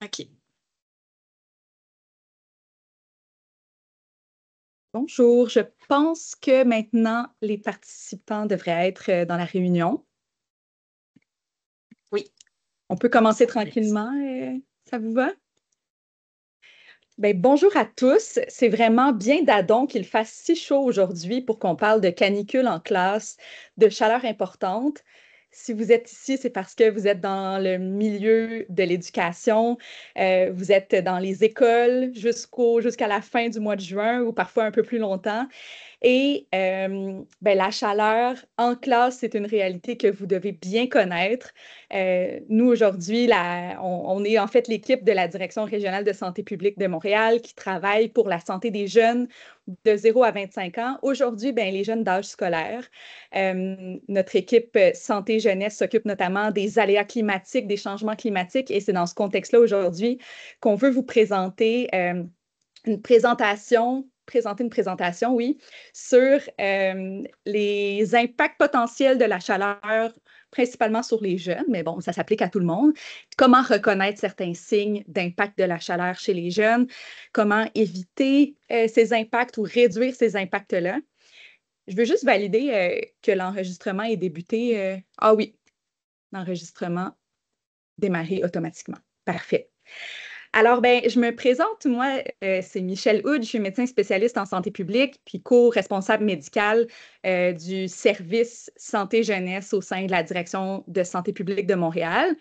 OK. Bonjour, je pense que maintenant les participants devraient être dans la réunion. Oui. On peut commencer tranquillement, ça vous va? Ben, bonjour à tous. C'est vraiment bien d'adon qu'il fasse si chaud aujourd'hui pour qu'on parle de canicule en classe, de chaleur importante. Si vous êtes ici, c'est parce que vous êtes dans le milieu de l'éducation, vous êtes dans les écoles jusqu'à la fin du mois de juin ou parfois un peu plus longtemps. Et ben, la chaleur en classe, c'est une réalité que vous devez bien connaître. Nous, aujourd'hui, on est en fait l'équipe de la Direction régionale de santé publique de Montréal qui travaille pour la santé des jeunes de 0 à 25 ans. Aujourd'hui, ben, les jeunes d'âge scolaire. Notre équipe santé-jeunesse s'occupe notamment des aléas climatiques, des changements climatiques, et c'est dans ce contexte-là aujourd'hui qu'on veut vous présenter présenter une présentation, oui, sur les impacts potentiels de la chaleur, principalement sur les jeunes, mais bon, ça s'applique à tout le monde. Comment reconnaître certains signes d'impact de la chaleur chez les jeunes, comment éviter ces impacts ou réduire ces impacts-là. Je veux juste valider que l'enregistrement est débuté. Ah oui, l'enregistrement démarré automatiquement. Parfait. Alors, ben, je me présente, moi, c'est Michelle Hood, je suis médecin spécialiste en santé publique, puis co-responsable médicale du service santé-jeunesse au sein de la Direction de santé publique de Montréal.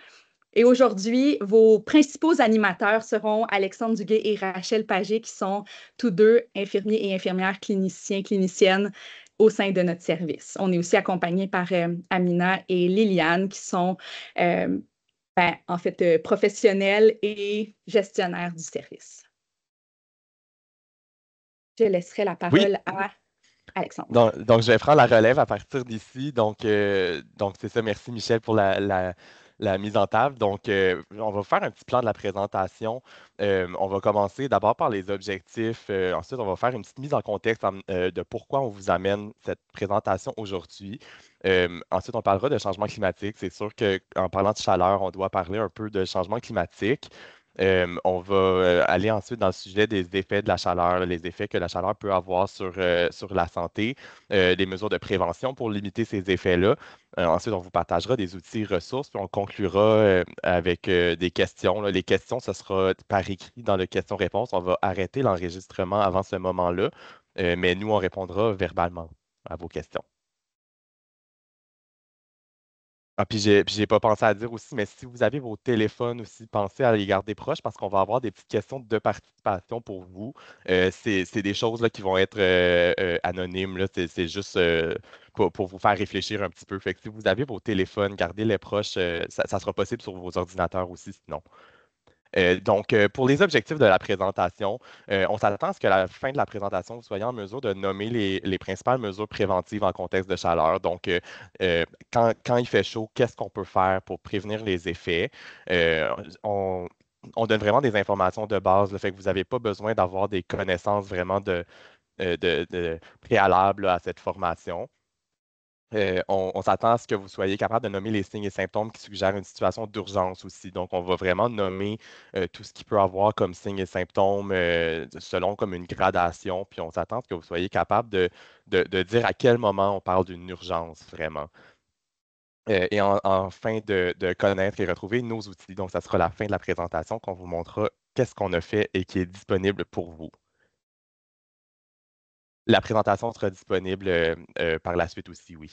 Et aujourd'hui, vos principaux animateurs seront Alexandre Duguay et Rachel Pagé, qui sont tous deux infirmiers et infirmières cliniciennes au sein de notre service. On est aussi accompagnés par Amina et Liliane, qui sont euh, ben, en fait, professionnel et gestionnaire du service. Je laisserai la Oui, parole à Alexandre. donc je vais prendre la relève à partir d'ici. Donc c'est ça. Merci Michel pour la mise en table. Donc, on va faire un petit plan de la présentation. On va commencer d'abord par les objectifs. Ensuite, on va faire une petite mise en contexte de pourquoi on vous amène cette présentation aujourd'hui. Ensuite, on parlera de changement climatique. C'est sûr qu'en parlant de chaleur, on doit parler un peu de changement climatique. On va aller ensuite dans le sujet des effets de la chaleur, les effets que la chaleur peut avoir sur la santé, des mesures de prévention pour limiter ces effets-là. Ensuite, on vous partagera des outils ressources, puis on conclura avec des questions, là. Les questions, ce sera par écrit dans le question-réponse. On va arrêter l'enregistrement avant ce moment-là, mais nous, on répondra verbalement à vos questions. Ah, puis j'ai pas pensé à dire aussi, mais si vous avez vos téléphones aussi, pensez à les garder proches parce qu'on va avoir des petites questions de participation pour vous. C'est des choses là, qui vont être anonymes, là. C'est juste pour vous faire réfléchir un petit peu. Fait que si vous avez vos téléphones, gardez-les proches. Ça sera possible sur vos ordinateurs aussi, sinon. Pour les objectifs de la présentation, on s'attend à ce que la fin de la présentation, vous soyez en mesure de nommer les principales mesures préventives en contexte de chaleur. Quand il fait chaud, qu'est-ce qu'on peut faire pour prévenir les effets? Euh, on, on donne vraiment des informations de base, le fait que vous n'avez pas besoin d'avoir des connaissances vraiment de préalables là, à cette formation. On s'attend à ce que vous soyez capable de nommer les signes et symptômes qui suggèrent une situation d'urgence aussi. Donc, on va vraiment nommer tout ce qui peut avoir comme signes et symptômes selon comme une gradation. Puis, on s'attend à ce que vous soyez capable de dire à quel moment on parle d'une urgence vraiment. Enfin, de connaître et retrouver nos outils. Donc, ça sera la fin de la présentation qu'on vous montrera qu'est-ce qu'on a fait et qui est disponible pour vous. La présentation sera disponible par la suite aussi, oui.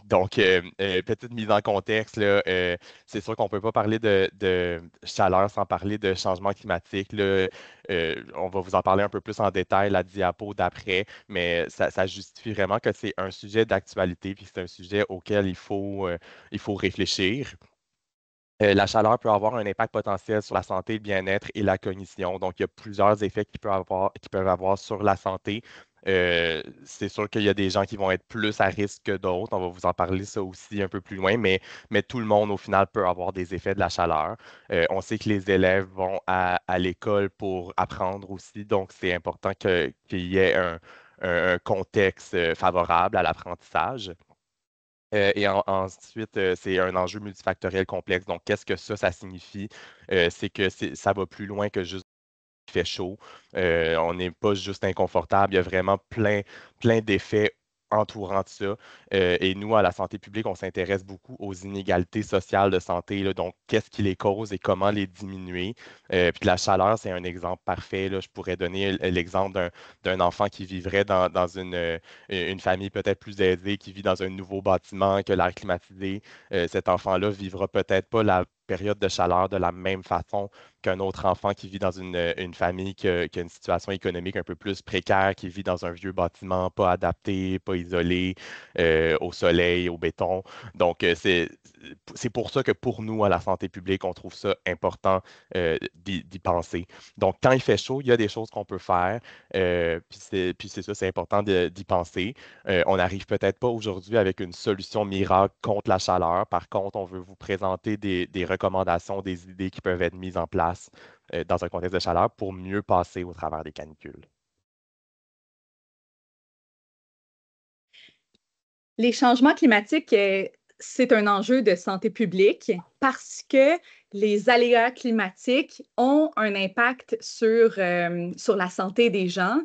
Petite mise en contexte, là, c'est sûr qu'on ne peut pas parler de chaleur sans parler de changement climatique, là. On va vous en parler un peu plus en détail, la diapo d'après, mais ça justifie vraiment que c'est un sujet d'actualité, puis c'est un sujet auquel il faut réfléchir. La chaleur peut avoir un impact potentiel sur la santé, le bien-être et la cognition. Donc, il y a plusieurs effets qui peuvent avoir sur la santé. C'est sûr qu'il y a des gens qui vont être plus à risque que d'autres. On va vous en parler ça aussi un peu plus loin, mais tout le monde, au final, peut avoir des effets de la chaleur. On sait que les élèves vont à l'école pour apprendre aussi, donc c'est important qu'il y ait un contexte favorable à l'apprentissage. Ensuite, c'est un enjeu multifactoriel complexe. Donc, qu'est-ce que ça signifie? C'est que ça va plus loin que juste il fait chaud. On n'est pas juste inconfortable. Il y a vraiment plein d'effets entourant de ça. Et nous, à la santé publique, on s'intéresse beaucoup aux inégalités sociales de santé, là. Donc, qu'est-ce qui les cause et comment les diminuer? Puis la chaleur, c'est un exemple parfait, là. Je pourrais donner l'exemple d'un enfant qui vivrait dans une famille peut-être plus aisée, qui vit dans un nouveau bâtiment, que l'air climatisé. Cet enfant-là vivra peut-être pas la période de chaleur de la même façon qu'un autre enfant qui vit dans une famille qui a une situation économique un peu plus précaire, qui vit dans un vieux bâtiment pas adapté, pas isolé, au soleil, au béton. Donc, c'est pour ça que pour nous, à la santé publique, on trouve ça important d'y penser. Donc, quand il fait chaud, il y a des choses qu'on peut faire. Puis c'est ça, c'est important d'y penser. On n'arrive peut-être pas aujourd'hui avec une solution miracle contre la chaleur. Par contre, on veut vous présenter des recommandations, des idées qui peuvent être mises en place dans un contexte de chaleur pour mieux passer au travers des canicules. Les changements climatiques, c'est un enjeu de santé publique parce que les aléas climatiques ont un impact sur la santé des gens.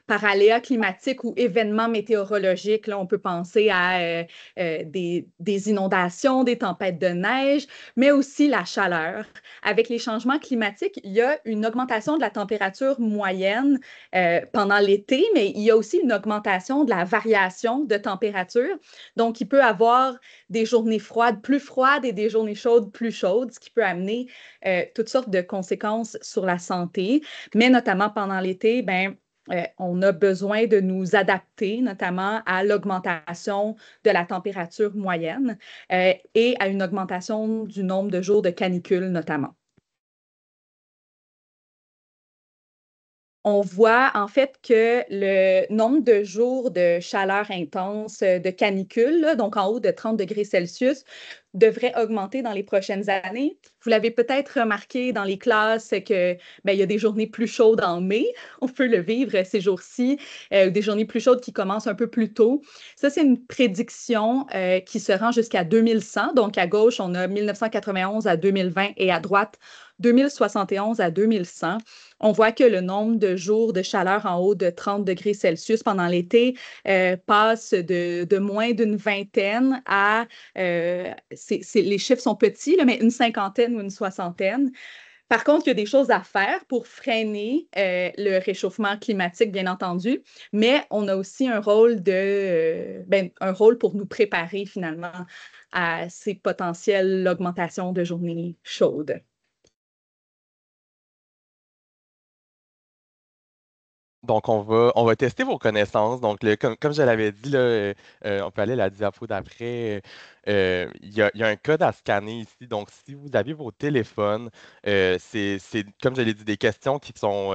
Par aléas climatiques ou événements météorologiques, là, on peut penser à des inondations, des tempêtes de neige, mais aussi la chaleur. Avec les changements climatiques, il y a une augmentation de la température moyenne pendant l'été, mais il y a aussi une augmentation de la variation de température. Donc, il peut y avoir des journées froides et des journées chaudes plus chaudes, ce qui peut amener toutes sortes de conséquences sur la santé. Mais notamment pendant l'été, ben, on a besoin de nous adapter, notamment à l'augmentation de la température moyenne et à une augmentation du nombre de jours de canicule, notamment. On voit en fait que le nombre de jours de chaleur intense, de canicule, là, donc en haut de 30 degrés Celsius, devrait augmenter dans les prochaines années. Vous l'avez peut-être remarqué dans les classes que ben, il y a des journées plus chaudes en mai. On peut le vivre ces jours-ci, des journées plus chaudes qui commencent un peu plus tôt. Ça, c'est une prédiction qui se rend jusqu'à 2100. Donc, à gauche, on a 1991 à 2020 et à droite, 2071 à 2100. On voit que le nombre de jours de chaleur en haut de 30 degrés Celsius pendant l'été passe de moins d'une vingtaine à, les chiffres sont petits, là, mais une cinquantaine ou une soixantaine. Par contre, il y a des choses à faire pour freiner le réchauffement climatique, bien entendu, mais on a aussi un rôle pour nous préparer finalement à ces potentielles augmentations de journées chaudes. Donc, on va tester vos connaissances. Donc, comme je l'avais dit, là, on peut aller à la diapo d'après. Il y a un code à scanner ici. Donc, si vous avez vos téléphones, comme je l'ai dit, des questions qui sont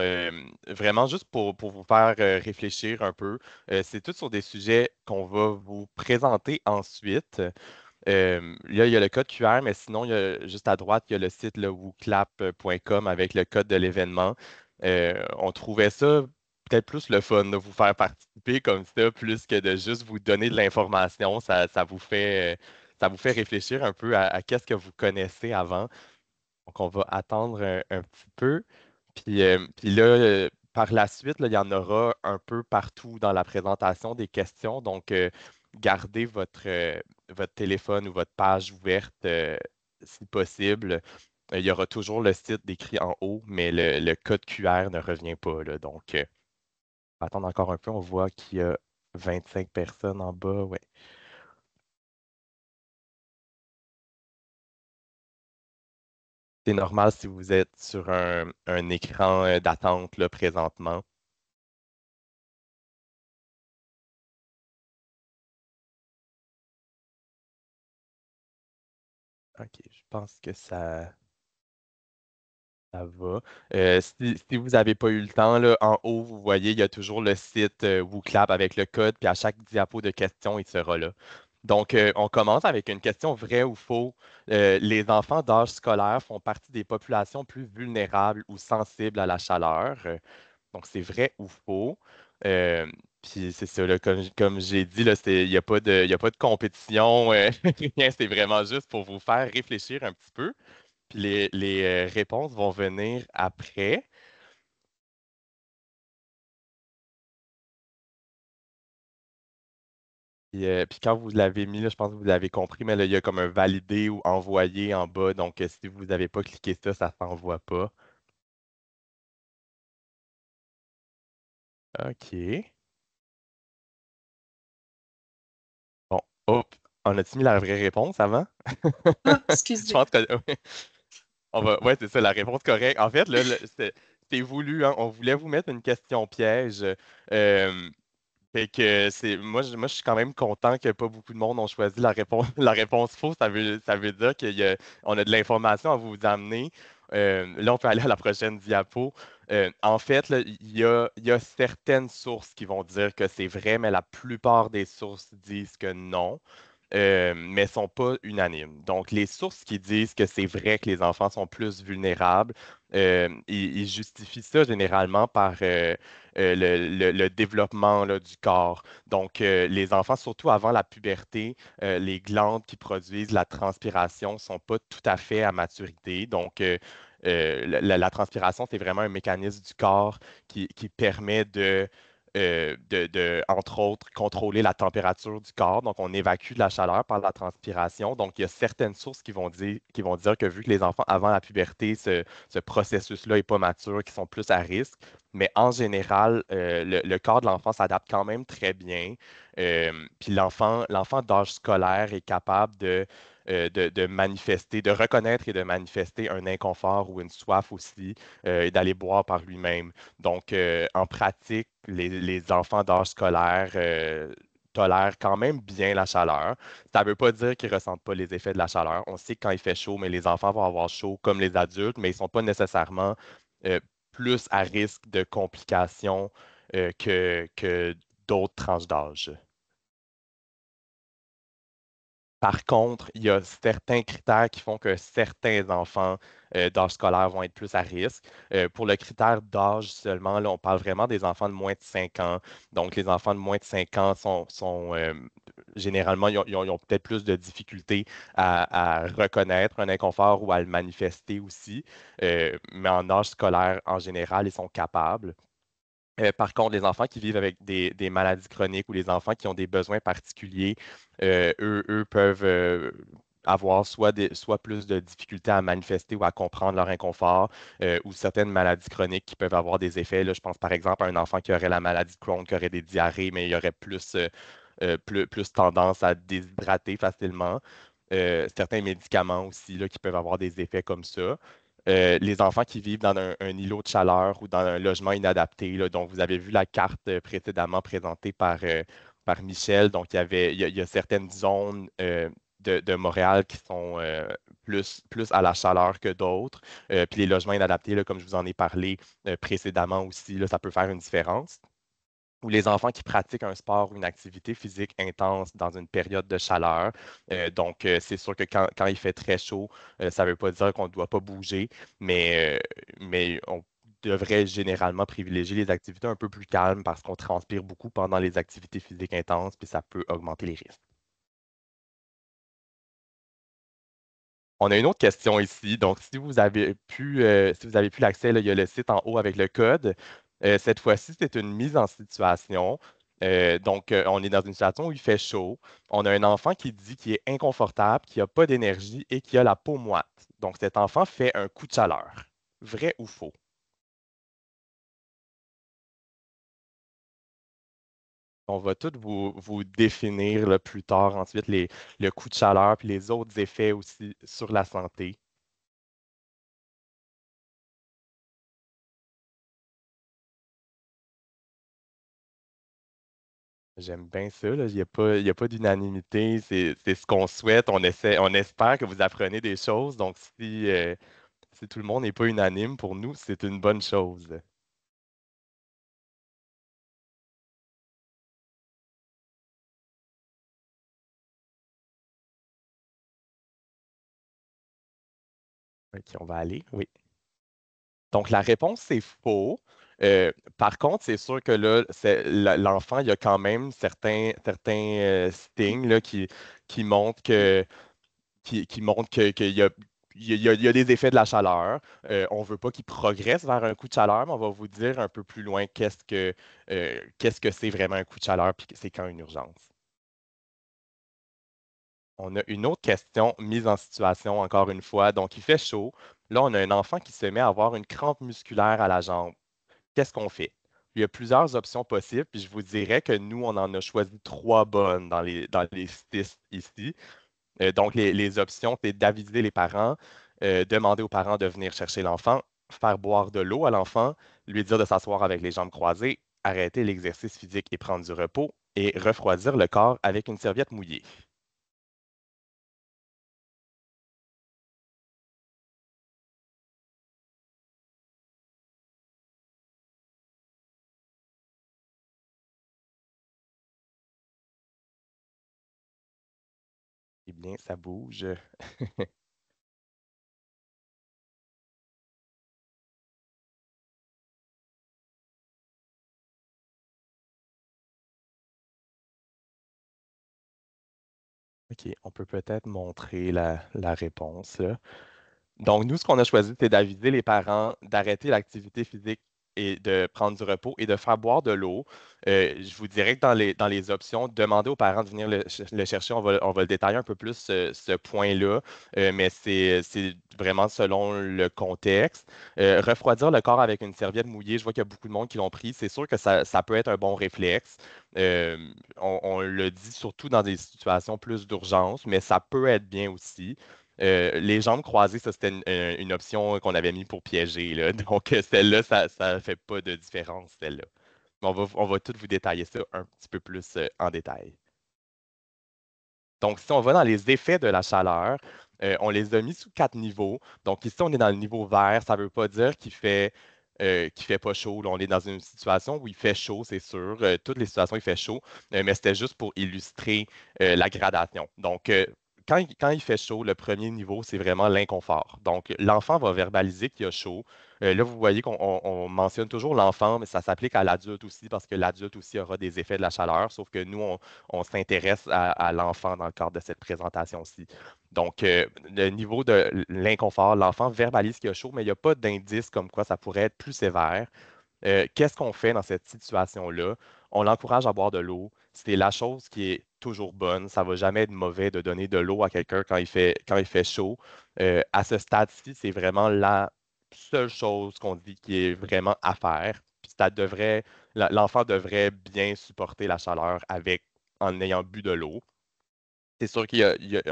vraiment juste pour vous faire réfléchir un peu. C'est tout sur des sujets qu'on va vous présenter ensuite. Là, il y a le code QR, mais sinon, juste à droite, il y a le site le wooclap.com avec le code de l'événement. On trouvait ça peut-être plus le fun de vous faire participer comme ça, plus que de juste vous donner de l'information. Ça vous fait réfléchir un peu à qu'est-ce que vous connaissez avant. Donc, on va attendre un petit peu. Puis là, par la suite, là, il y en aura un peu partout dans la présentation des questions. Donc, gardez votre téléphone ou votre page ouverte si possible. Il y aura toujours le site décrit en haut, mais le code QR ne revient pas, là. Donc, on va attendre encore un peu. On voit qu'il y a 25 personnes en bas. Ouais. C'est normal si vous êtes sur un écran d'attente là, présentement. OK, je pense que ça va. Si vous n'avez pas eu le temps, là, en haut, vous voyez, il y a toujours le site WooClap avec le code, puis à chaque diapo de questions, il sera là. Donc, on commence avec une question vrai ou faux. Les enfants d'âge scolaire font partie des populations plus vulnérables ou sensibles à la chaleur. Donc, c'est vrai ou faux. Euh, Puis c'est ça, là, comme j'ai dit, là, il n'y a pas y a pas de compétition, rien, c'est vraiment juste pour vous faire réfléchir un petit peu. Puis les réponses vont venir après. Puis quand vous l'avez mis, là, je pense que vous l'avez compris, mais là, il y a comme un valider ou envoyer en bas. Donc, si vous n'avez pas cliqué ça, ça ne s'envoie pas. OK. Bon, hop. On a-tu mis la vraie réponse avant? Ah, Je excusez. pense que ouais, c'est ça, la réponse correcte. En fait, là, c'est voulu, hein. On voulait vous mettre une question piège. Euh, Fait que moi, je suis quand même content que pas beaucoup de monde ont choisi la réponse, la réponse fausse. Ça veut dire on a de l'information à vous amener. Là, on peut aller à la prochaine diapo. En fait, là, il y a certaines sources qui vont dire que c'est vrai, mais la plupart des sources disent que non. Mais ne sont pas unanimes. Donc, les sources qui disent que c'est vrai que les enfants sont plus vulnérables, ils justifient ça généralement par le développement là, du corps. Donc, les enfants, surtout avant la puberté, les glandes qui produisent la transpiration ne sont pas tout à fait à maturité. Donc, la transpiration, c'est vraiment un mécanisme du corps qui permet entre autres, contrôler la température du corps. Donc, on évacue de la chaleur par la transpiration. Donc, il y a certaines sources qui vont dire que vu que les enfants avant la puberté, ce processus-là n'est pas mature, qui sont plus à risque. Mais en général, le corps de l'enfant s'adapte quand même très bien. Puis l'enfant d'âge scolaire est capable de manifester, de reconnaître et de manifester un inconfort ou une soif aussi, et d'aller boire par lui-même. Donc, en pratique, les enfants d'âge scolaire tolèrent quand même bien la chaleur. Ça ne veut pas dire qu'ils ne ressentent pas les effets de la chaleur. On sait que quand il fait chaud, mais les enfants vont avoir chaud comme les adultes, mais ils ne sont pas nécessairement euh, plus à risque de complications que d'autres tranches d'âge. Par contre, il y a certains critères qui font que certains enfants d'âge scolaire vont être plus à risque. Pour le critère d'âge seulement, là, on parle vraiment des enfants de moins de 5 ans. Donc, les enfants de moins de 5 ans généralement, ils ont peut-être plus de difficultés à reconnaître un inconfort ou à le manifester aussi. Mais en âge scolaire, en général, ils sont capables. Par contre, les enfants qui vivent avec des maladies chroniques ou les enfants qui ont des besoins particuliers, eux peuvent avoir soit plus de difficultés à manifester ou à comprendre leur inconfort, ou certaines maladies chroniques qui peuvent avoir des effets. Là, je pense par exemple à un enfant qui aurait la maladie de Crohn, qui aurait des diarrhées, mais il aurait plus tendance à déshydrater facilement. Certains médicaments aussi là, qui peuvent avoir des effets comme ça. Les enfants qui vivent dans un îlot de chaleur ou dans un logement inadapté, là, donc vous avez vu la carte précédemment présentée par Michel. Donc, il y a certaines zones de Montréal qui sont plus à la chaleur que d'autres. Puis les logements inadaptés, là, comme je vous en ai parlé précédemment aussi, là, ça peut faire une différence ou les enfants qui pratiquent un sport ou une activité physique intense dans une période de chaleur. Donc, c'est sûr que quand il fait très chaud, ça ne veut pas dire qu'on ne doit pas bouger, mais on devrait généralement privilégier les activités un peu plus calmes parce qu'on transpire beaucoup pendant les activités physiques intenses, puis ça peut augmenter les risques. On a une autre question ici. Donc, si vous avez pu l'accès, là, il y a le site en haut avec le code. Cette fois-ci, c'est une mise en situation. Donc, on est dans une situation où il fait chaud. On a un enfant qui dit qu'il est inconfortable, qu'il n'a pas d'énergie et qui a la peau moite. Donc, cet enfant fait un coup de chaleur. Vrai ou faux? On va tout vous définir là, plus tard, ensuite, le coup de chaleur puis les autres effets aussi sur la santé. J'aime bien ça, là. Il y a pas d'unanimité. C'est ce qu'on souhaite. On espère que vous apprenez des choses. Donc, si tout le monde n'est pas unanime, pour nous, c'est une bonne chose. OK, on va aller. Oui. Donc, la réponse, c'est faux. Par contre, c'est sûr que là, l'enfant, il y a quand même certains signes là, qui montrent qui montrent qu'il y a, il y a des effets de la chaleur. On ne veut pas qu'il progresse vers un coup de chaleur, mais on va vous dire un peu plus loin qu'est-ce que c'est vraiment un coup de chaleur puis c'est quand une urgence. On a une autre question, mise en situation encore une fois. Donc, il fait chaud. Là, on a un enfant qui se met à avoir une crampe musculaire à la jambe. Qu'est-ce qu'on fait? Il y a plusieurs options possibles, puis je vous dirais que nous, on en a choisi trois bonnes dans les six ici. Donc, les options, c'est d'aviser les parents, demander aux parents de venir chercher l'enfant, faire boire de l'eau à l'enfant, lui dire de s'asseoir avec les jambes croisées, arrêter l'exercice physique et prendre du repos, et refroidir le corps avec une serviette mouillée. Eh bien, ça bouge. OK, on peut peut-être montrer la réponse, là. Donc, nous, ce qu'on a choisi, c'est d'aviser les parents d'arrêter l'activité physique et de prendre du repos et de faire boire de l'eau. Je vous dirais que dans les options, demander aux parents de venir le chercher, on va le détailler un peu plus ce point-là, mais c'est vraiment selon le contexte. Refroidir le corps avec une serviette mouillée, je vois qu'il y a beaucoup de monde qui l'ont pris. C'est sûr que ça peut être un bon réflexe. Euh, on le dit surtout dans des situations plus d'urgence, mais ça peut être bien aussi. Les jambes croisées, ça, c'était une option qu'on avait mis pour piéger, là. Donc, celle-là, ça ne fait pas de différence, celle-là. Mais on va tout vous détailler ça un petit peu plus en détail. Donc, si on va dans les effets de la chaleur, on les a mis sous quatre niveaux. Donc, ici, on est dans le niveau vert. Ça ne veut pas dire qu'il fait pas chaud. Là, on est dans une situation où il fait chaud, c'est sûr. Toutes les situations, il fait chaud. Mais c'était juste pour illustrer la gradation. Donc, quand il fait chaud, le premier niveau, c'est vraiment l'inconfort. Donc, l'enfant va verbaliser qu'il a chaud. Là, vous voyez qu'on mentionne toujours l'enfant, mais ça s'applique à l'adulte aussi parce que l'adulte aussi aura des effets de la chaleur, sauf que nous, on s'intéresse à l'enfant dans le cadre de cette présentation-ci. Donc, le niveau de l'inconfort, l'enfant verbalise qu'il a chaud, mais il n'y a pas d'indice comme quoi ça pourrait être plus sévère. Qu'est-ce qu'on fait dans cette situation-là? On l'encourage à boire de l'eau. C'est la chose qui est toujours bonne. Ça ne va jamais être mauvais de donner de l'eau à quelqu'un quand il fait chaud. À ce stade-ci, c'est vraiment la seule chose qu'on dit qui est vraiment à faire. Puis l'enfant devrait bien supporter la chaleur en ayant bu de l'eau. C'est sûr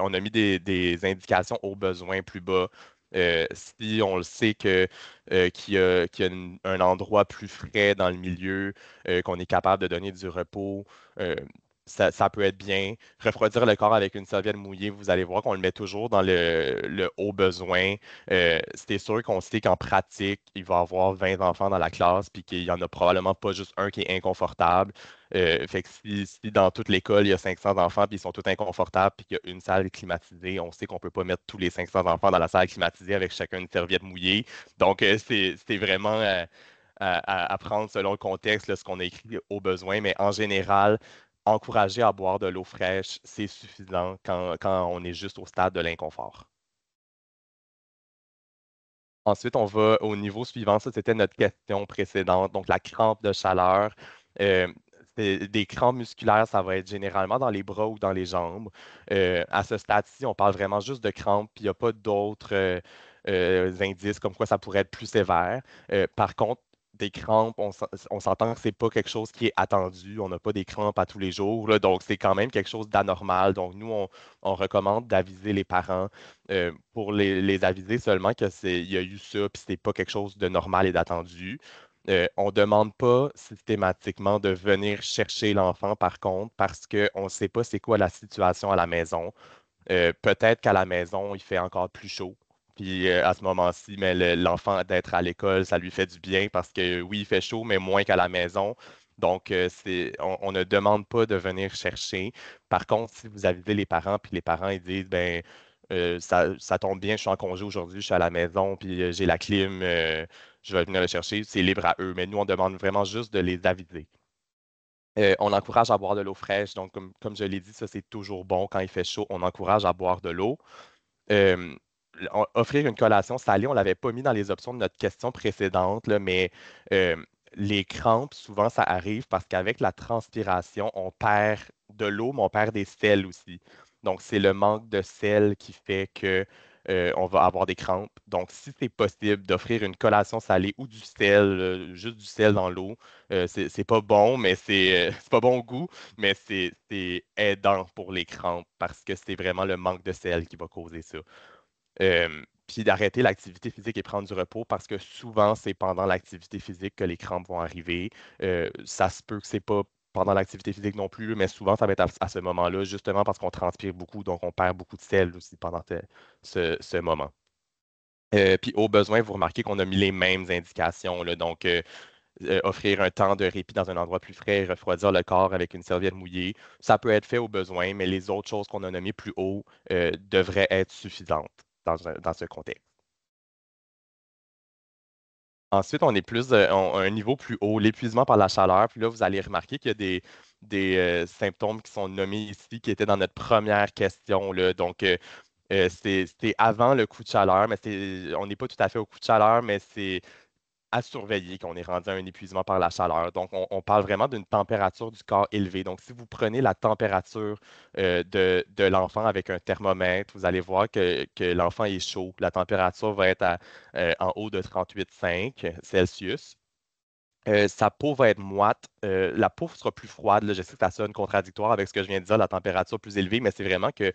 on a mis des indications aux besoins plus bas. Si on le sait qu'il y a un endroit plus frais dans le milieu, qu'on est capable de donner du repos, euh, ça peut être bien. Refroidir le corps avec une serviette mouillée, vous allez voir qu'on le met toujours dans le haut besoin. C'est sûr qu'on sait qu'en pratique, il va y avoir 20 enfants dans la classe, puis qu'il n'y en a probablement pas juste un qui est inconfortable. Fait que si dans toute l'école, il y a 500 enfants, puis ils sont tous inconfortables, puis qu'il y a une salle climatisée, on sait qu'on ne peut pas mettre tous les 500 enfants dans la salle climatisée avec chacun une serviette mouillée. Donc, c'est vraiment à prendre selon le contexte, là, ce qu'on a écrit au besoin, mais en général, encourager à boire de l'eau fraîche, c'est suffisant quand on est juste au stade de l'inconfort. Ensuite, on va au niveau suivant. Ça, c'était notre question précédente. Donc, la crampe de chaleur. Euh, des crampes musculaires, ça va être généralement dans les bras ou dans les jambes. À ce stade-ci, on parle vraiment juste de crampes, puis il n'y a pas d'autres indices comme quoi ça pourrait être plus sévère. Par contre, des crampes, on s'entend que c'est pas quelque chose qui est attendu. On n'a pas des crampes à tous les jours, là, donc c'est quand même quelque chose d'anormal. Donc, nous, on recommande d'aviser les parents pour les aviser seulement il y a eu ça, puis c'est pas quelque chose de normal et d'attendu. On ne demande pas systématiquement de venir chercher l'enfant, par contre, parce qu'on ne sait pas c'est quoi la situation à la maison. Peut-être qu'à la maison, il fait encore plus chaud. Puis à ce moment-ci, mais l'enfant d'être à l'école, ça lui fait du bien parce que oui, il fait chaud, mais moins qu'à la maison. Donc, on ne demande pas de venir chercher. Par contre, si vous avisez les parents, puis les parents ils disent, ben, ça tombe bien, je suis en congé aujourd'hui, je suis à la maison, puis j'ai la clim, je vais venir le chercher, c'est libre à eux. Mais nous, on demande vraiment juste de les aviser. On encourage à boire de l'eau fraîche, donc comme je l'ai dit, ça c'est toujours bon quand il fait chaud, on encourage à boire de l'eau. Euh, Offrir une collation salée, on ne l'avait pas mis dans les options de notre question précédente, là, mais euh, les crampes, souvent, ça arrive parce qu'avec la transpiration, on perd de l'eau, mais on perd des sels aussi. Donc, c'est le manque de sel qui fait que on va avoir des crampes. Donc, si c'est possible d'offrir une collation salée ou du sel, juste du sel dans l'eau, c'est pas bon, mais c'est pas bon au goût, mais c'est aidant pour les crampes parce que c'est vraiment le manque de sel qui va causer ça. Puis d'arrêter l'activité physique et prendre du repos parce que souvent, c'est pendant l'activité physique que les crampes vont arriver. Ça se peut que c'est pas pendant l'activité physique non plus, mais souvent, ça va être à ce moment-là, justement parce qu'on transpire beaucoup, donc on perd beaucoup de sel aussi pendant ce moment. Puis au besoin, vous remarquez qu'on a mis les mêmes indications, là, donc offrir un temps de répit dans un endroit plus frais, refroidir le corps avec une serviette mouillée. Ça peut être fait au besoin, mais les autres choses qu'on a nommées plus haut devraient être suffisantes dans ce contexte. Ensuite, on est plus à un niveau plus haut, l'épuisement par la chaleur. Puis là, vous allez remarquer qu'il y a des symptômes qui sont nommés ici, qui étaient dans notre première question, là. Donc, c'était avant le coup de chaleur, mais on n'est pas tout à fait au coup de chaleur, mais c'est à surveiller qu'on est rendu à un épuisement par la chaleur. Donc, on parle vraiment d'une température du corps élevée. Donc, si vous prenez la température de l'enfant avec un thermomètre, vous allez voir que l'enfant est chaud. La température va être en haut de 38,5 Celsius. Sa peau va être moite. La peau sera plus froide. Là, je sais que ça sonne contradictoire avec ce que je viens de dire, la température plus élevée, mais c'est vraiment que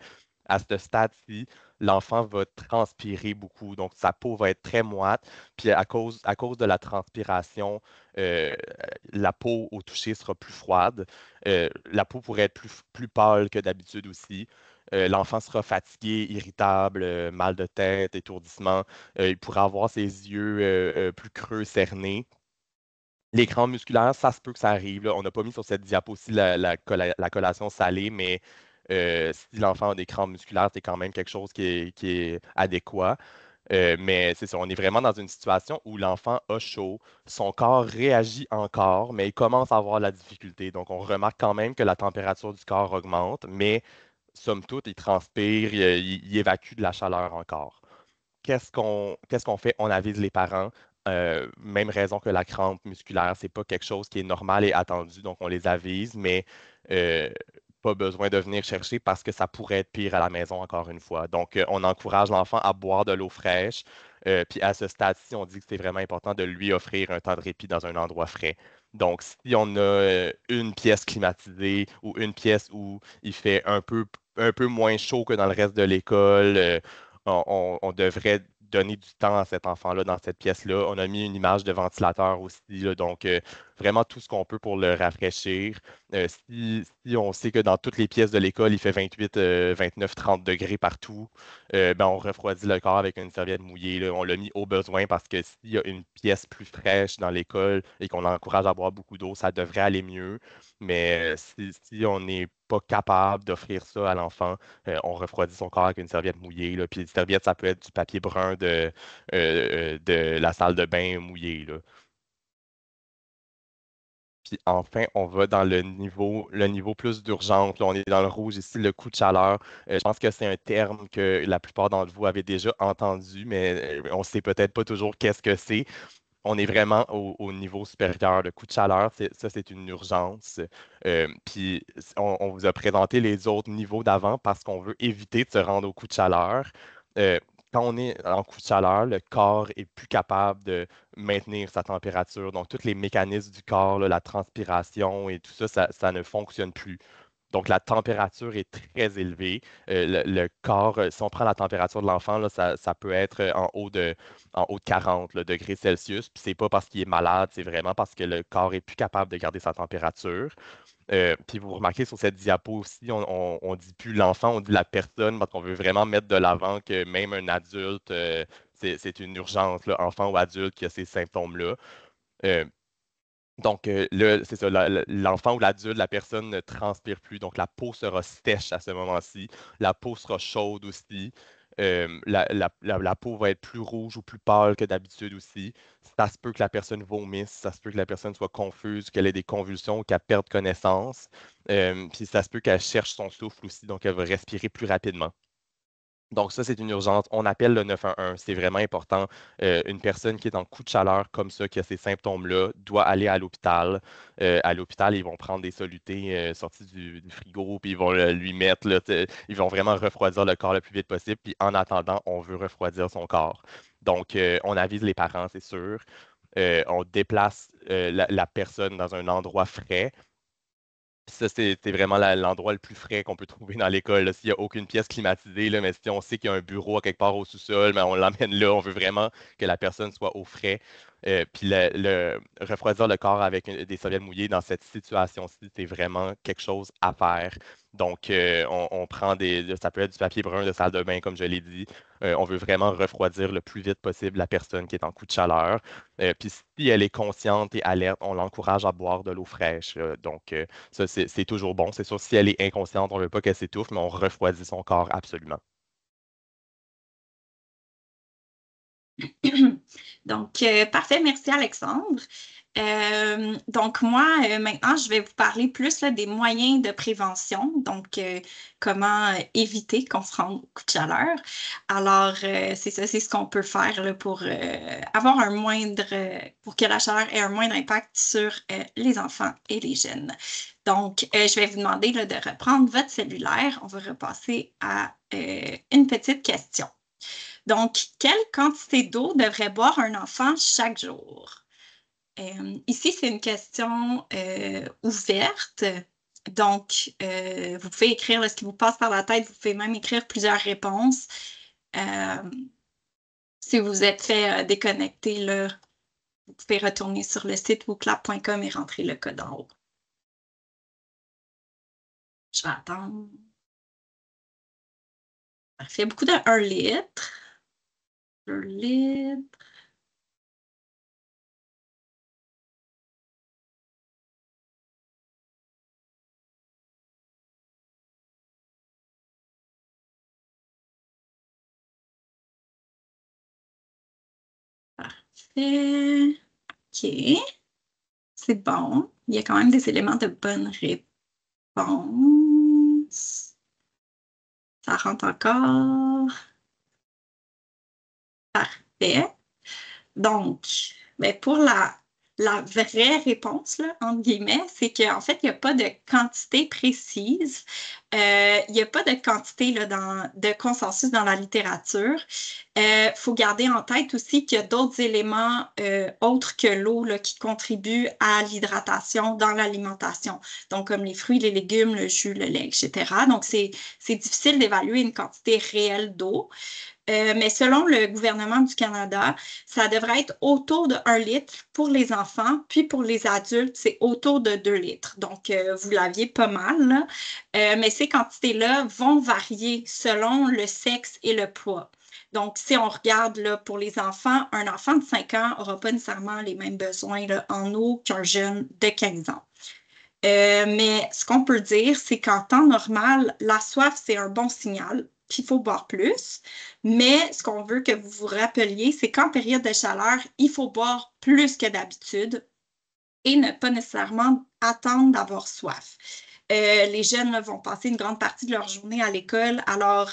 à ce stade-ci, l'enfant va transpirer beaucoup. Donc, sa peau va être très moite. Puis, à cause de la transpiration, euh, la peau au toucher sera plus froide. La peau pourrait être plus pâle que d'habitude aussi. L'enfant sera fatigué, irritable, mal de tête, étourdissement. Il pourrait avoir ses yeux plus creux, cernés. L'écran musculaire, ça se peut que ça arrive, là. On n'a pas mis sur cette diapo aussi la collation salée, mais si l'enfant a des crampes musculaires, c'est quand même quelque chose qui est adéquat. Mais c'est ça, on est vraiment dans une situation où l'enfant a chaud, son corps réagit encore, mais il commence à avoir la difficulté. Donc, on remarque quand même que la température du corps augmente, mais somme toute, il transpire, il évacue de la chaleur encore. Qu'est-ce qu'on fait? On avise les parents. Même raison que la crampe musculaire, c'est pas quelque chose qui est normal et attendu, donc on les avise, mais euh, pas besoin de venir chercher parce que ça pourrait être pire à la maison, encore une fois. Donc, on encourage l'enfant à boire de l'eau fraîche. Puis à ce stade-ci, on dit que c'est vraiment important de lui offrir un temps de répit dans un endroit frais. Donc, si on a une pièce climatisée ou une pièce où il fait un peu moins chaud que dans le reste de l'école, on devrait donner du temps à cet enfant-là dans cette pièce-là. On a mis une image de ventilateur aussi, là, donc vraiment tout ce qu'on peut pour le rafraîchir. Si on sait que dans toutes les pièces de l'école, il fait 28, 29, 30 degrés partout, ben, on refroidit le corps avec une serviette mouillée, là. On l'a mis au besoin parce que s'il y a une pièce plus fraîche dans l'école et qu'on encourage à boire beaucoup d'eau, ça devrait aller mieux. Mais si on n'est pas capable d'offrir ça à l'enfant, on refroidit son corps avec une serviette mouillée, là. Puis une serviette, ça peut être du papier brun de la salle de bain mouillée, là. Puis enfin, on va dans le niveau plus d'urgence. Là, on est dans le rouge ici, le coup de chaleur. Je pense que c'est un terme que la plupart d'entre vous avez déjà entendu, mais on ne sait peut-être pas toujours qu'est-ce que c'est. On est vraiment au niveau supérieur. Le coup de chaleur, ça, c'est une urgence. Puis, on vous a présenté les autres niveaux d'avant parce qu'on veut éviter de se rendre au coup de chaleur. Euh, Quand on est en coup de chaleur, le corps est plus capable de maintenir sa température. Donc, tous les mécanismes du corps, là, la transpiration et tout ça, ça ne fonctionne plus. Donc, la température est très élevée. Le corps, si on prend la température de l'enfant, là, ça peut être en haut de 40 là, degrés Celsius. Puis, c'est pas parce qu'il est malade, c'est vraiment parce que le corps est plus capable de garder sa température. Puis, vous remarquez sur cette diapo aussi, on dit plus l'enfant, on dit la personne, parce qu'on veut vraiment mettre de l'avant que même un adulte, c'est une urgence, là, enfant ou adulte, qui a ces symptômes-là. Euh, donc, là, c'est ça, l'enfant ou l'adulte, la personne ne transpire plus, donc la peau sera sèche à ce moment-ci, la peau sera chaude aussi. la peau va être plus rouge ou plus pâle que d'habitude aussi. Ça se peut que la personne vomisse, ça se peut que la personne soit confuse, qu'elle ait des convulsions ou qu'elle perde connaissance. Puis ça se peut qu'elle cherche son souffle aussi, donc elle va respirer plus rapidement. Donc ça, c'est une urgence. On appelle le 911. C'est vraiment important. Une personne qui est en coup de chaleur comme ça, qui a ces symptômes-là, doit aller à l'hôpital. À l'hôpital, ils vont prendre des solutés sorties du frigo, puis ils vont lui mettre, là, ils vont vraiment refroidir le corps le plus vite possible. Puis en attendant, on veut refroidir son corps. Donc, on avise les parents, c'est sûr. On déplace la personne dans un endroit frais. Puis ça, c'est vraiment l'endroit le plus frais qu'on peut trouver dans l'école, là. S'il n'y a aucune pièce climatisée, là, mais si on sait qu'il y a un bureau à quelque part au sous-sol, mais on l'emmène là. On veut vraiment que la personne soit au frais. Puis refroidir le corps avec des serviettes mouillées dans cette situation-ci, c'est vraiment quelque chose à faire. Donc, on prend ça peut être du papier brun de salle de bain, comme je l'ai dit. On veut vraiment refroidir le plus vite possible la personne qui est en coup de chaleur. Puis si elle est consciente et alerte, on l'encourage à boire de l'eau fraîche. Donc, ça, c'est toujours bon. C'est sûr, si elle est inconsciente, on ne veut pas qu'elle s'étouffe, mais on refroidit son corps absolument. Donc, parfait, merci Alexandre. Donc, moi, maintenant, je vais vous parler plus là, des moyens de prévention, donc comment éviter qu'on se rende au coup de chaleur. Alors, c'est ça, c'est ce qu'on peut faire là, pour avoir pour que la chaleur ait un moindre impact sur les enfants et les jeunes. Donc, je vais vous demander là, de reprendre votre cellulaire. On va repasser à une petite question. Donc, quelle quantité d'eau devrait boire un enfant chaque jour? Ici, c'est une question ouverte. Donc, vous pouvez écrire là, ce qui vous passe par la tête. Vous pouvez même écrire plusieurs réponses. Si vous êtes fait déconnecter, là, vous pouvez retourner sur le site wooclap.com et rentrer le code en haut. Je vais attendre. Parfait. Beaucoup de 1 litre. 1 litre. Parfait. OK. C'est bon. Il y a quand même des éléments de bonne réponse. Ça rentre encore. Parfait. Donc, ben pour la vraie réponse, là, entre guillemets, c'est qu'en fait, il n'y a pas de quantité précise. Il n'y a pas de quantité là, de consensus dans la littérature. Faut garder en tête aussi qu'il y a d'autres éléments autres que l'eau là, qui contribuent à l'hydratation dans l'alimentation. Donc, comme les fruits, les légumes, le jus, le lait, etc. Donc, c'est difficile d'évaluer une quantité réelle d'eau. Mais selon le gouvernement du Canada, ça devrait être autour de 1 litre pour les enfants, puis pour les adultes, c'est autour de 2 litres. Donc, vous l'aviez pas mal, là. Mais ces quantités-là vont varier selon le sexe et le poids. Donc, si on regarde là, pour les enfants, un enfant de 5 ans n'aura pas nécessairement les mêmes besoins là, en eau qu'un jeune de 15 ans. Mais ce qu'on peut dire, c'est qu'en temps normal, la soif, c'est un bon signal qu'il faut boire plus. Mais ce qu'on veut que vous vous rappeliez, c'est qu'en période de chaleur, il faut boire plus que d'habitude et ne pas nécessairement attendre d'avoir soif. Les jeunes là, vont passer une grande partie de leur journée à l'école, alors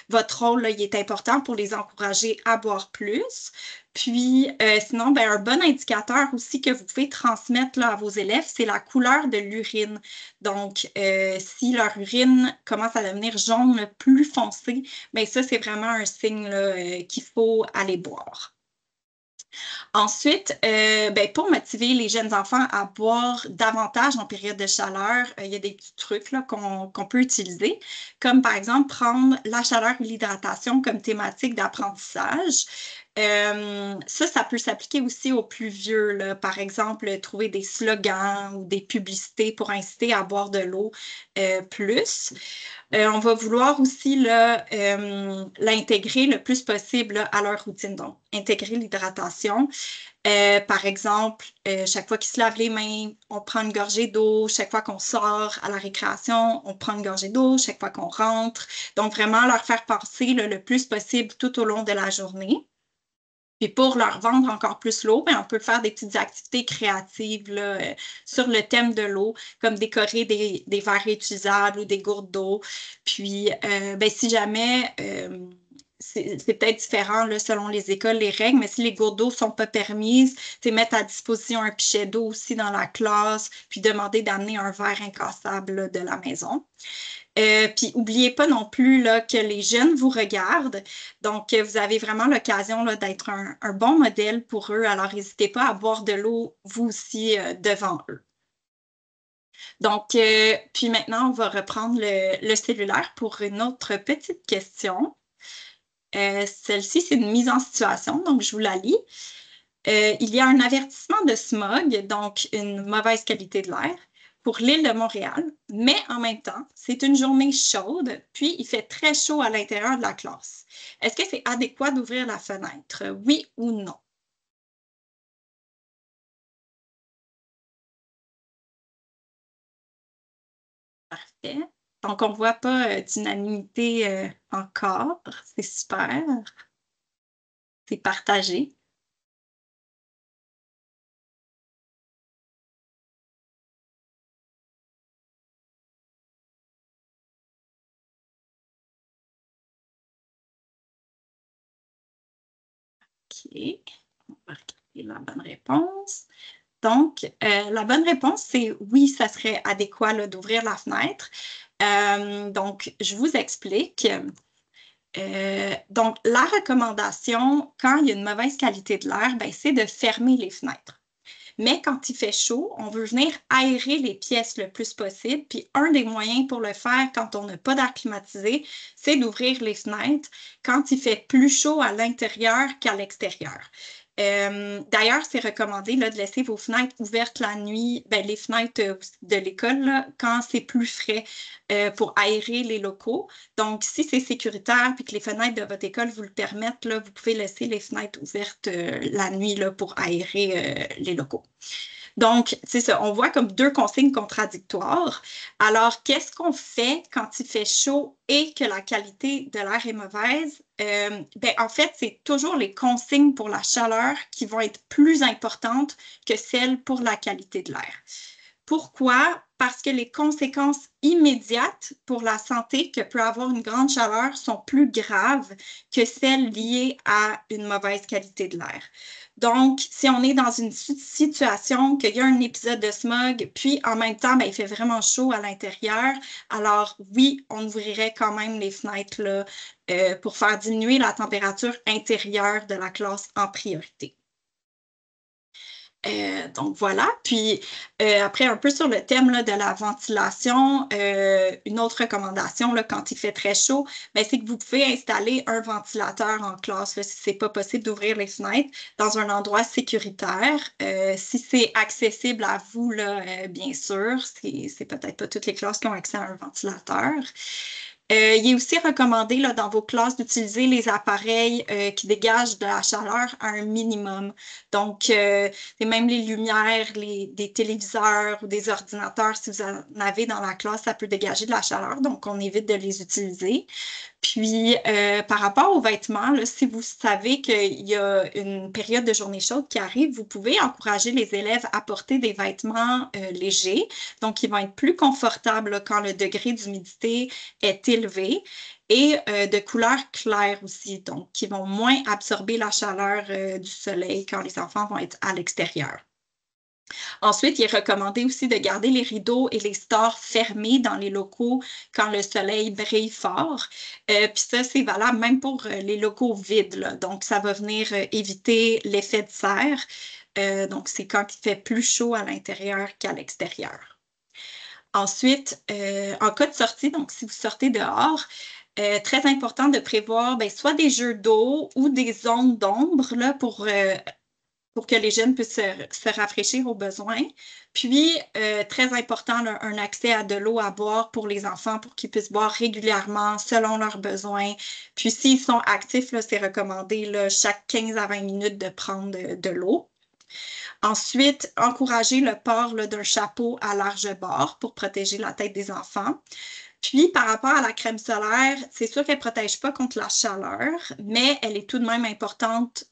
votre rôle là, il est important pour les encourager à boire plus. Puis, sinon, ben, un bon indicateur aussi que vous pouvez transmettre là, à vos élèves, c'est la couleur de l'urine. Donc, si leur urine commence à devenir jaune, plus foncé, ben, ça, c'est vraiment un signe là, qu'il faut aller boire. Ensuite, ben, pour motiver les jeunes enfants à boire davantage en période de chaleur, il y a des petits trucs qu'on peut utiliser, comme par exemple prendre la chaleur et l'hydratation comme thématique d'apprentissage. Ça peut s'appliquer aussi aux plus vieux, là. Par exemple, trouver des slogans ou des publicités pour inciter à boire de l'eau plus. On va vouloir aussi l'intégrer le plus possible là, à leur routine. Donc, intégrer l'hydratation. Par exemple, chaque fois qu'ils se lavent les mains, on prend une gorgée d'eau. Chaque fois qu'on sort à la récréation, on prend une gorgée d'eau. Chaque fois qu'on rentre. Donc, vraiment leur faire passer là, le plus possible tout au long de la journée. Puis pour leur vendre encore plus l'eau, ben, on peut faire des petites activités créatives là, sur le thème de l'eau, comme décorer des verres réutilisables ou des gourdes d'eau. Puis, ben, si jamais, c'est peut-être différent là, selon les écoles, les règles, mais si les gourdes d'eau ne sont pas permises, mettre à disposition un pichet d'eau aussi dans la classe, puis demander d'amener un verre incassable là, de la maison. Puis, n'oubliez pas non plus là, que les jeunes vous regardent. Donc, vous avez vraiment l'occasion d'être un bon modèle pour eux. Alors, n'hésitez pas à boire de l'eau, vous aussi, devant eux. Donc, puis maintenant, on va reprendre le cellulaire pour une autre petite question. Celle-ci, c'est une mise en situation, donc je vous la lis. Il y a un avertissement de smog, donc une mauvaise qualité de l'air, pour l'île de Montréal, mais en même temps, c'est une journée chaude, puis il fait très chaud à l'intérieur de la classe. Est-ce que c'est adéquat d'ouvrir la fenêtre? Oui ou non? Parfait. Donc, on ne voit pas d'unanimité encore. C'est super. C'est partagé. OK. On va regarder la bonne réponse. Donc, la bonne réponse, c'est oui, ça serait adéquat d'ouvrir la fenêtre. Donc, je vous explique. Donc, la recommandation, quand il y a une mauvaise qualité de l'air, ben, c'est de fermer les fenêtres. Mais quand il fait chaud, on veut venir aérer les pièces le plus possible. Puis un des moyens pour le faire quand on n'a pas d'air climatisé, c'est d'ouvrir les fenêtres quand il fait plus chaud à l'intérieur qu'à l'extérieur. D'ailleurs, c'est recommandé là, de laisser vos fenêtres ouvertes la nuit, ben, les fenêtres de l'école, là, quand c'est plus frais pour aérer les locaux. Donc, si c'est sécuritaire et que les fenêtres de votre école vous le permettent, là, vous pouvez laisser les fenêtres ouvertes la nuit là, pour aérer les locaux. Donc, c'est ça, on voit comme deux consignes contradictoires. Alors, qu'est-ce qu'on fait quand il fait chaud et que la qualité de l'air est mauvaise? Ben, en fait, c'est toujours les consignes pour la chaleur qui vont être plus importantes que celles pour la qualité de l'air. Pourquoi? Parce que les conséquences immédiates pour la santé que peut avoir une grande chaleur sont plus graves que celles liées à une mauvaise qualité de l'air. Donc, si on est dans une situation qu'il y a un épisode de smog, puis en même temps, ben, il fait vraiment chaud à l'intérieur, alors oui, on ouvrirait quand même les fenêtres là, pour faire diminuer la température intérieure de la classe en priorité. Donc voilà. Puis après, un peu sur le thème là, de la ventilation, une autre recommandation là, quand il fait très chaud, ben, c'est que vous pouvez installer un ventilateur en classe là, si ce n'est pas possible d'ouvrir les fenêtres dans un endroit sécuritaire. Si c'est accessible à vous, là, bien sûr, c'est peut-être pas toutes les classes qui ont accès à un ventilateur. Il est aussi recommandé là, dans vos classes d'utiliser les appareils qui dégagent de la chaleur à un minimum. Donc, même les lumières, des téléviseurs ou des ordinateurs, si vous en avez dans la classe, ça peut dégager de la chaleur. Donc, on évite de les utiliser. Puis, par rapport aux vêtements, là, si vous savez qu'il y a une période de journée chaude qui arrive, vous pouvez encourager les élèves à porter des vêtements légers, donc qui vont être plus confortables là, quand le degré d'humidité est élevé et de couleur claire aussi, donc qui vont moins absorber la chaleur du soleil quand les enfants vont être à l'extérieur. Ensuite, il est recommandé aussi de garder les rideaux et les stores fermés dans les locaux quand le soleil brille fort. Puis ça, c'est valable même pour les locaux vides, là. Donc, ça va venir éviter l'effet de serre. Donc, c'est quand il fait plus chaud à l'intérieur qu'à l'extérieur. Ensuite, en cas de sortie, donc si vous sortez dehors, Très important de prévoir soit des jeux d'eau ou des zones d'ombre là, pour que les jeunes puissent se rafraîchir au besoin. Puis, très important, là, un accès à de l'eau à boire pour les enfants pour qu'ils puissent boire régulièrement selon leurs besoins. Puis, s'ils sont actifs, là, c'est recommandé là, chaque 15 à 20 minutes de prendre de l'eau. Ensuite, encourager le port là, d'un chapeau à large bord pour protéger la tête des enfants. Puis, par rapport à la crème solaire, c'est sûr qu'elle ne protège pas contre la chaleur, mais elle est tout de même importante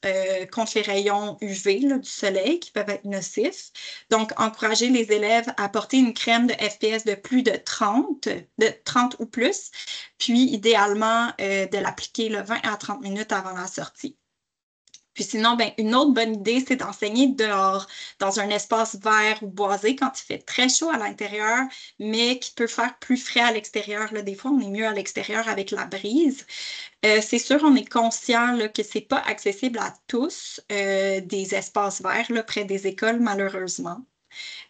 contre les rayons UV là, du soleil qui peuvent être nocifs. Donc, encourager les élèves à porter une crème de FPS de plus de 30 ou plus, puis idéalement de l'appliquer 20 à 30 minutes avant la sortie. Puis sinon, une autre bonne idée, c'est d'enseigner dehors, dans un espace vert ou boisé quand il fait très chaud à l'intérieur, mais qui peut faire plus frais à l'extérieur. Là, des fois, on est mieux à l'extérieur avec la brise. C'est sûr, on est conscient là, que c'est pas accessible à tous des espaces verts là, près des écoles, malheureusement.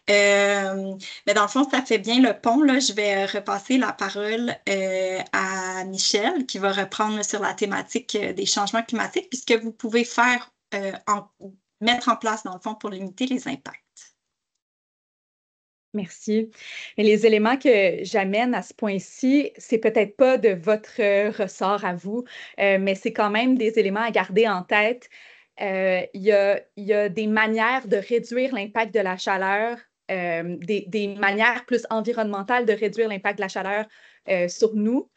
Mais dans le fond, ça fait bien le pont. Là. Je vais repasser la parole à Michel qui va reprendre là, sur la thématique des changements climatiques, puis ce que vous pouvez faire, mettre en place dans le fond pour limiter les impacts. Merci. Et les éléments que j'amène à ce point-ci, c'est peut-être pas de votre ressort à vous, mais c'est quand même des éléments à garder en tête. Il y a des manières de réduire l'impact de la chaleur, des manières plus environnementales de réduire l'impact de la chaleur sur nous.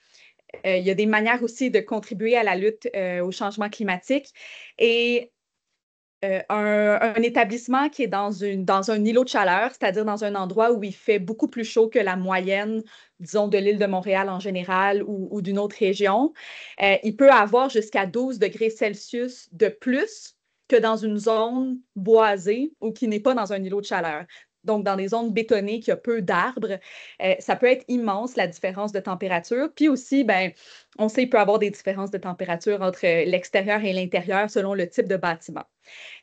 Il y a des manières aussi de contribuer à la lutte au changement climatique. Et un établissement qui est dans un îlot de chaleur, c'est-à-dire dans un endroit où il fait beaucoup plus chaud que la moyenne, disons, de l'île de Montréal en général ou d'une autre région, il peut avoir jusqu'à 12 degrés Celsius de plus que dans une zone boisée ou qui n'est pas dans un îlot de chaleur. Donc, dans des zones bétonnées qui ont peu d'arbres, ça peut être immense la différence de température. Puis aussi, on sait qu'il peut y avoir des différences de température entre l'extérieur et l'intérieur selon le type de bâtiment.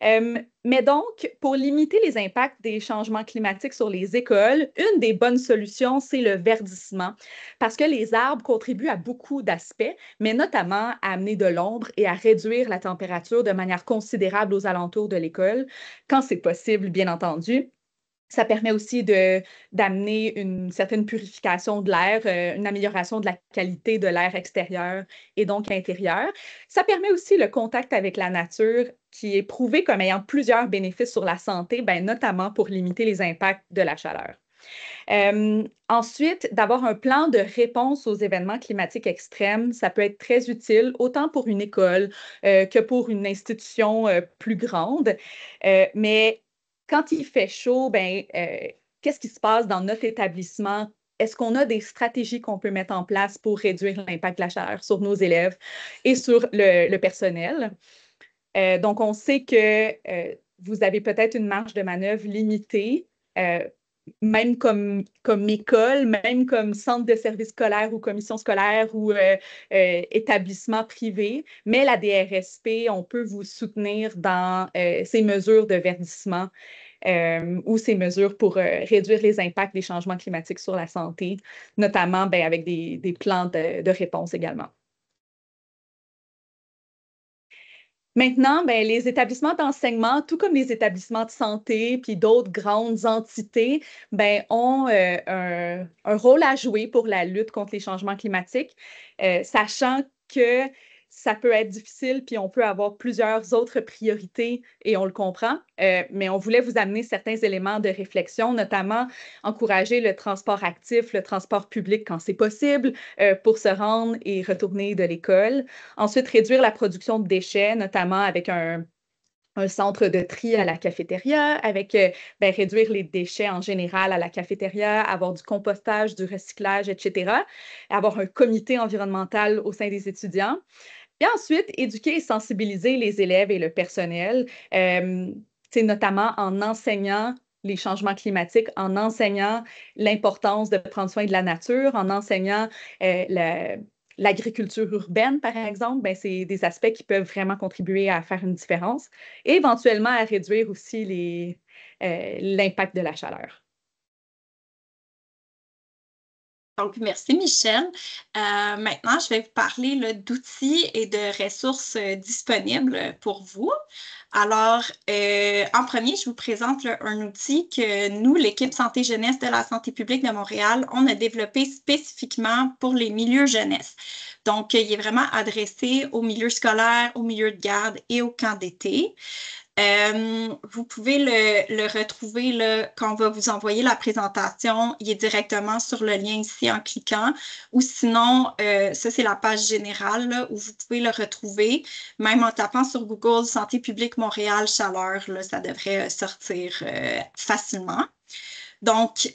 Mais donc, pour limiter les impacts des changements climatiques sur les écoles, une des bonnes solutions, c'est le verdissement, parce que les arbres contribuent à beaucoup d'aspects, mais notamment à amener de l'ombre et à réduire la température de manière considérable aux alentours de l'école, quand c'est possible, bien entendu. Ça permet aussi d'amener une certaine purification de l'air, une amélioration de la qualité de l'air extérieur et donc intérieur. Ça permet aussi le contact avec la nature qui est prouvé comme ayant plusieurs bénéfices sur la santé, notamment pour limiter les impacts de la chaleur. Ensuite, d'avoir un plan de réponse aux événements climatiques extrêmes, ça peut être très utile, autant pour une école que pour une institution plus grande. Mais quand il fait chaud, qu'est-ce qui se passe dans notre établissement? Est-ce qu'on a des stratégies qu'on peut mettre en place pour réduire l'impact de la chaleur sur nos élèves et sur le personnel? Donc, on sait que vous avez peut-être une marge de manœuvre limitée, même comme école, même comme centre de service scolaire ou commission scolaire ou établissement privé, mais la DRSP, on peut vous soutenir dans ces mesures de verdissement ou ces mesures pour réduire les impacts des changements climatiques sur la santé, notamment avec des plans de réponse également. Maintenant, les établissements d'enseignement, tout comme les établissements de santé puis d'autres grandes entités, ont un rôle à jouer pour la lutte contre les changements climatiques, sachant que ça peut être difficile puis on peut avoir plusieurs autres priorités et on le comprend, mais on voulait vous amener certains éléments de réflexion, notamment encourager le transport actif, le transport public quand c'est possible pour se rendre et retourner de l'école. Ensuite, réduire la production de déchets, notamment avec un centre de tri à la cafétéria, avec réduire les déchets en général à la cafétéria, avoir du compostage, du recyclage, etc. Avoir un comité environnemental au sein des étudiants. Et ensuite, éduquer et sensibiliser les élèves et le personnel, notamment en enseignant les changements climatiques, en enseignant l'importance de prendre soin de la nature, en enseignant l'agriculture urbaine, par exemple, c'est des aspects qui peuvent vraiment contribuer à faire une différence et éventuellement à réduire aussi l'impact de la chaleur. Donc, merci Michel. Maintenant, je vais vous parler là, d'outils et de ressources disponibles pour vous. Alors, en premier, je vous présente là, un outil que nous, l'équipe Santé Jeunesse de la Santé publique de Montréal, on a développé spécifiquement pour les milieux jeunesse. Donc, il est vraiment adressé aux milieux scolaires, aux milieux de garde et aux camps d'été. Vous pouvez le retrouver là, quand on va vous envoyer la présentation. Il est directement sur le lien ici en cliquant. Ou sinon, ça, c'est la page générale là, où vous pouvez le retrouver. Même en tapant sur Google Santé publique Montréal Chaleur, là, ça devrait sortir facilement. Donc,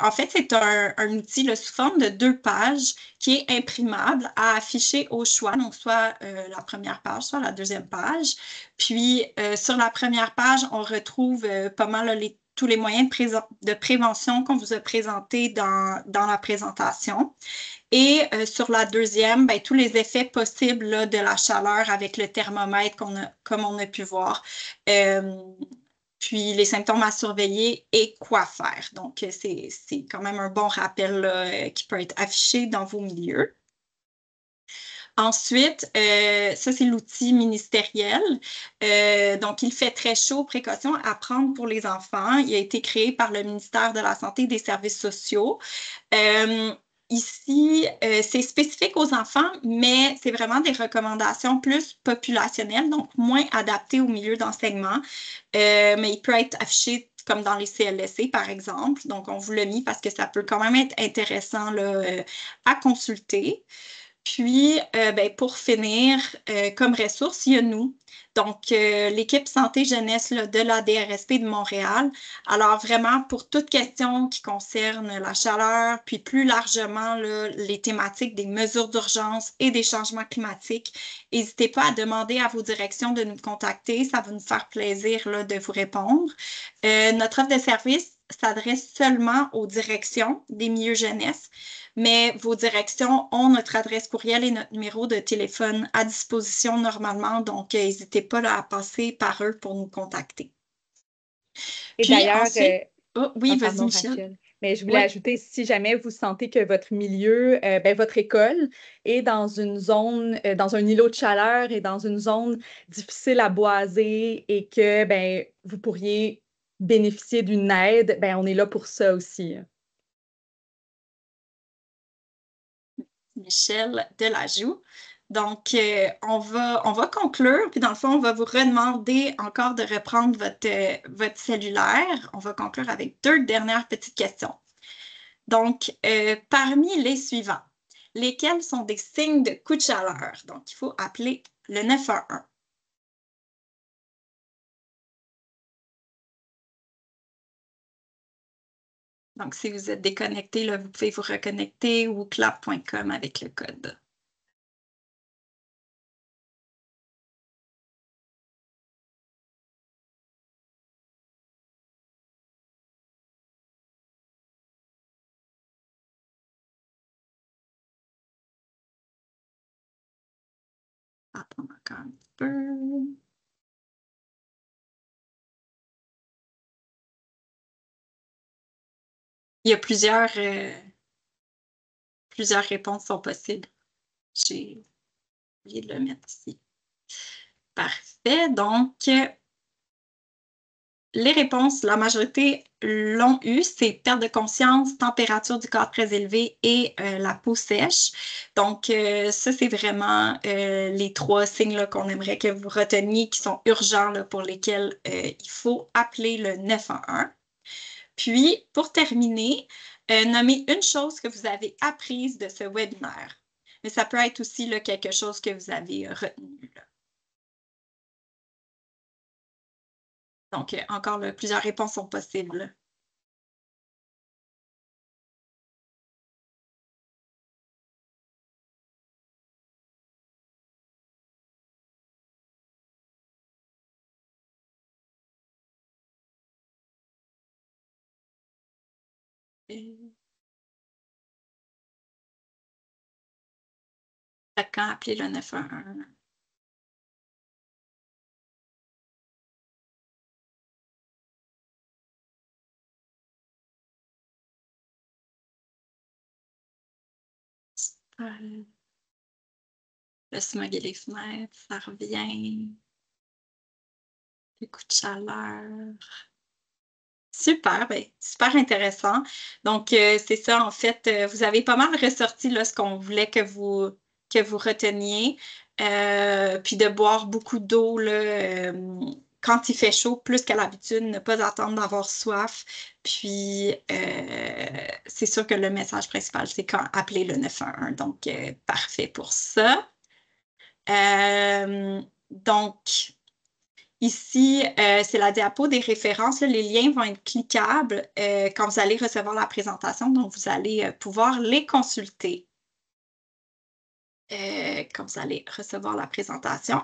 en fait, c'est un outil là, sous forme de 2 pages qui est imprimable à afficher au choix, donc soit la première page, soit la deuxième page. Puis, sur la première page, on retrouve pas mal là, tous les moyens de prévention qu'on vous a présentés dans la présentation. Et sur la deuxième, ben, tous les effets possibles là, de la chaleur avec le thermomètre comme on a pu voir. Euh, puis les symptômes à surveiller et quoi faire. Donc, c'est quand même un bon rappel là, qui peut être affiché dans vos milieux. Ensuite, ça, c'est l'outil ministériel. Donc, il fait très chaud, précautions à prendre pour les enfants. Il a été créé par le ministère de la Santé et des Services sociaux. Ici, c'est spécifique aux enfants, mais c'est vraiment des recommandations plus populationnelles, donc moins adaptées au milieu d'enseignement. Mais il peut être affiché comme dans les CLSC, par exemple. Donc, on vous l'a mis parce que ça peut quand même être intéressant là, à consulter. Puis, ben, pour finir, comme ressource, il y a nous. Donc, l'équipe santé jeunesse là, de la DRSP de Montréal. Alors, vraiment, pour toute question qui concerne la chaleur, puis plus largement là, les thématiques des mesures d'urgence et des changements climatiques, n'hésitez pas à demander à vos directions de nous contacter. Ça va nous faire plaisir là, de vous répondre. Notre offre de service s'adresse seulement aux directions des milieux jeunesse, mais vos directions ont notre adresse courriel et notre numéro de téléphone à disposition normalement, donc n'hésitez pas là, à passer par eux pour nous contacter. Et Puis d'ailleurs, ensuite, oh, oui, vas-y pardon, Michel. Rachel, mais je voulais Oui. ajouter, si jamais vous sentez que votre milieu, ben, votre école est dans une zone, dans un îlot de chaleur et dans une zone difficile à boiser et que ben, vous pourriez bénéficier d'une aide, ben, on est là pour ça aussi. Michel Delajoux. Donc, on va conclure, puis dans le fond, on va vous redemander encore de reprendre votre cellulaire. On va conclure avec 2 dernières petites questions. Donc, parmi les suivants, lesquels sont des signes de coup de chaleur? Donc, il faut appeler le 911. Donc, si vous êtes déconnecté, là, vous pouvez vous reconnecter ou clap.com avec le code. Attends encore un petit peu. Il y a plusieurs réponses sont possibles. J'ai oublié de le mettre ici. Parfait. Donc, les réponses, la majorité l'ont eu, c'est perte de conscience, température du corps très élevée et la peau sèche. Donc, ça, c'est vraiment les 3 signes là, qu'on aimerait que vous reteniez qui sont urgents là, pour lesquels il faut appeler le 911. Puis, pour terminer, nommez une chose que vous avez apprise de ce webinaire. Mais ça peut être aussi là, quelque chose que vous avez retenu. Là. Donc, encore là, plusieurs réponses sont possibles. Quand appeler le 911? Le smog et les fenêtres, ça revient. Les coups de chaleur. Super, ben, super intéressant. Donc, c'est ça, en fait, vous avez pas mal ressorti là, ce qu'on voulait que vous reteniez. Puis de boire beaucoup d'eau là, quand il fait chaud, plus qu'à l'habitude, ne pas attendre d'avoir soif. Puis, c'est sûr que le message principal, c'est quand appeler le 911. Donc, parfait pour ça. Donc, ici, c'est la diapo des références. Là. Les liens vont être cliquables quand vous allez recevoir la présentation. Donc, vous allez pouvoir les consulter quand vous allez recevoir la présentation.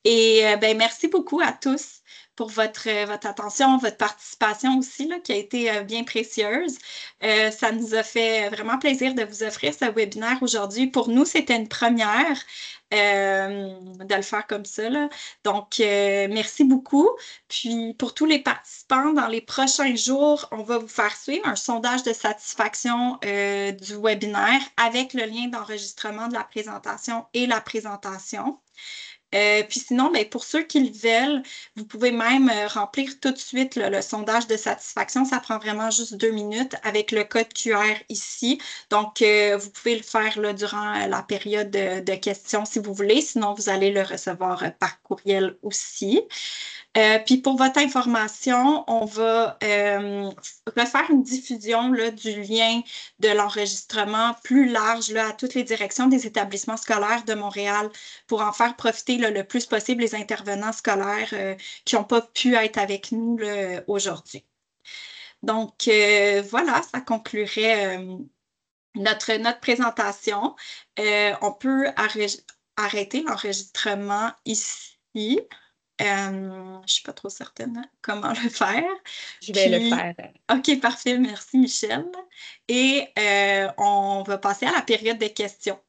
Et ben, merci beaucoup à tous pour votre attention, votre participation aussi, là, qui a été bien précieuse. Ça nous a fait vraiment plaisir de vous offrir ce webinaire aujourd'hui. Pour nous, c'était une première de le faire comme ça, là. Donc, merci beaucoup. Puis, pour tous les participants, dans les prochains jours, on va vous faire suivre un sondage de satisfaction du webinaire avec le lien d'enregistrement de la présentation et la présentation. Puis sinon, ben, pour ceux qui le veulent, vous pouvez même remplir tout de suite là, le sondage de satisfaction. Ça prend vraiment juste 2 minutes avec le code QR ici. Donc, vous pouvez le faire là, durant la période de questions si vous voulez. Sinon, vous allez le recevoir par courriel aussi. Puis pour votre information, on va refaire une diffusion là, du lien de l'enregistrement plus large là, à toutes les directions des établissements scolaires de Montréal pour en faire profiter là, le plus possible les intervenants scolaires qui n'ont pas pu être avec nous là, aujourd'hui. Donc voilà, ça conclurait notre présentation. On peut arrêter l'enregistrement ici. Je ne suis pas trop certaine comment le faire. Je vais le faire. OK, parfait. Merci, Michel. Et on va passer à la période de questions.